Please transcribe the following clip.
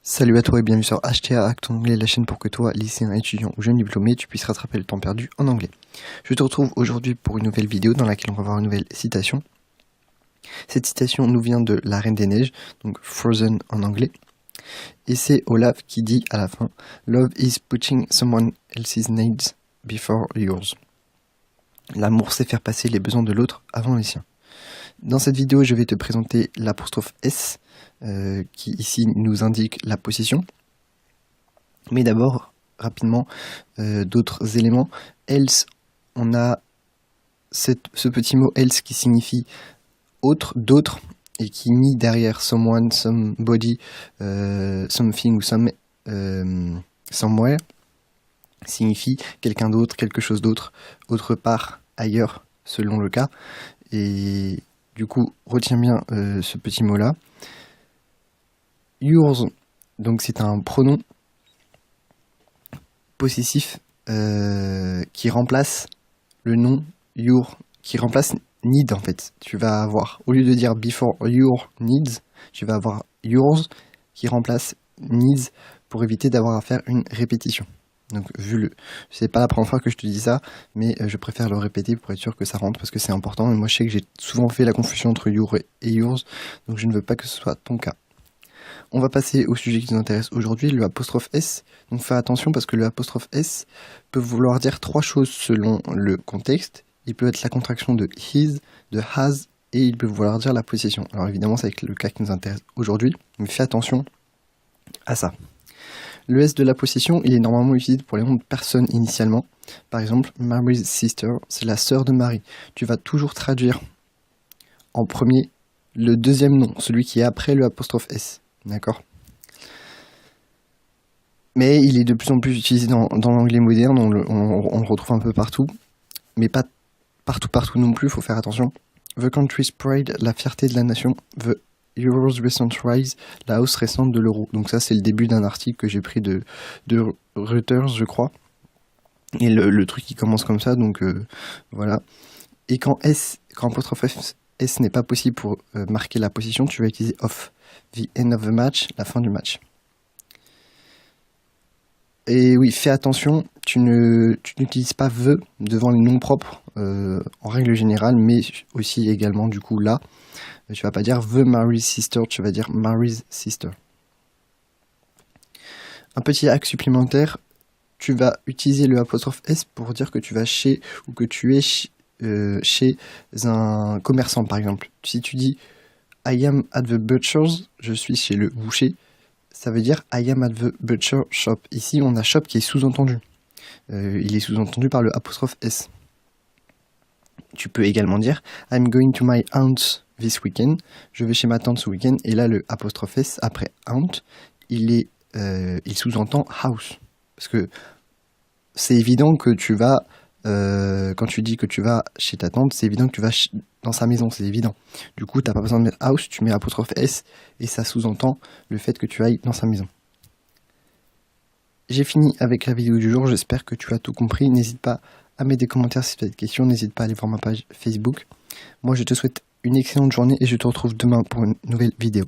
Salut à toi et bienvenue sur HTA Acte en anglais, la chaîne pour que toi, lycéen, étudiant ou jeune diplômé, tu puisses rattraper le temps perdu en anglais. Je te retrouve aujourd'hui pour une nouvelle vidéo dans laquelle on va voir une nouvelle citation. Cette citation nous vient de La Reine des Neiges, donc Frozen en anglais. Et c'est Olaf qui dit à la fin « Love is putting someone else's needs before yours ». L'amour, c'est faire passer les besoins de l'autre avant les siens. Dans cette vidéo, je vais te présenter l'apostrophe S, qui ici nous indique la possession. Mais d'abord, rapidement, d'autres éléments. Else, on a ce petit mot else qui signifie autre, d'autre, et qui mit derrière someone, somebody, something ou somewhere, signifie quelqu'un d'autre, quelque chose d'autre, autre part, ailleurs, selon le cas. Et du coup, retiens bien ce petit mot-là. Yours, donc c'est un pronom possessif qui remplace le nom your, qui remplace need en fait. Tu vas avoir, au lieu de dire before your needs, tu vas avoir yours qui remplace needs pour éviter d'avoir à faire une répétition. Donc c'est pas la première fois que je te dis ça, mais je préfère le répéter pour être sûr que ça rentre parce que c'est important. Et moi je sais que j'ai souvent fait la confusion entre your et yours, donc je ne veux pas que ce soit ton cas. On va passer au sujet qui nous intéresse aujourd'hui, le apostrophe S. Donc fais attention parce que le apostrophe S peut vouloir dire trois choses selon le contexte. Il peut être la contraction de his, de has, et il peut vouloir dire la possession. Alors évidemment c'est avec le cas qui nous intéresse aujourd'hui, mais fais attention à ça. Le S de la possession, il est normalement utilisé pour les noms de personnes initialement. Par exemple, Mary's sister, c'est la sœur de Marie. Tu vas toujours traduire en premier le deuxième nom, celui qui est après le apostrophe S. D'accord. Mais il est de plus en plus utilisé dans l'anglais moderne, on le retrouve un peu partout, mais pas partout non plus, il faut faire attention. The country's pride, la fierté de la nation. The Euro's recent rise, la hausse récente de l'euro. Donc ça c'est le début d'un article que j'ai pris de Reuters, je crois. Et le truc qui commence comme ça, donc voilà. Et quand apostrophe S n'est pas possible pour marquer la position, tu vas utiliser off. The end of the match, la fin du match. Et oui, fais attention, tu n'utilises pas the devant les noms propres en règle générale, mais aussi également du coup là, tu vas pas dire the Mary's sister, tu vas dire Mary's sister. Un petit hack supplémentaire, tu vas utiliser le apostrophe S pour dire que tu vas chez ou que tu es chez un commerçant par exemple. Si tu dis I am at the butcher's, je suis chez le boucher, ça veut dire I am at the butcher shop. Ici, on a shop qui est sous-entendu. Il est sous-entendu par le apostrophe S. Tu peux également dire I'm going to my aunt's this weekend. Je vais chez ma tante ce week-end. Et là, le apostrophe S après aunt, il sous-entend house. Parce que c'est évident que tu vas, quand tu dis que tu vas chez ta tante, c'est évident que tu vas dans sa maison, c'est évident. Du coup, tu n'as pas besoin de mettre house, tu mets apostrophe S et ça sous-entend le fait que tu ailles dans sa maison. J'ai fini avec la vidéo du jour, j'espère que tu as tout compris. N'hésite pas à mettre des commentaires si tu as des questions, n'hésite pas à aller voir ma page Facebook. Moi, je te souhaite une excellente journée et je te retrouve demain pour une nouvelle vidéo.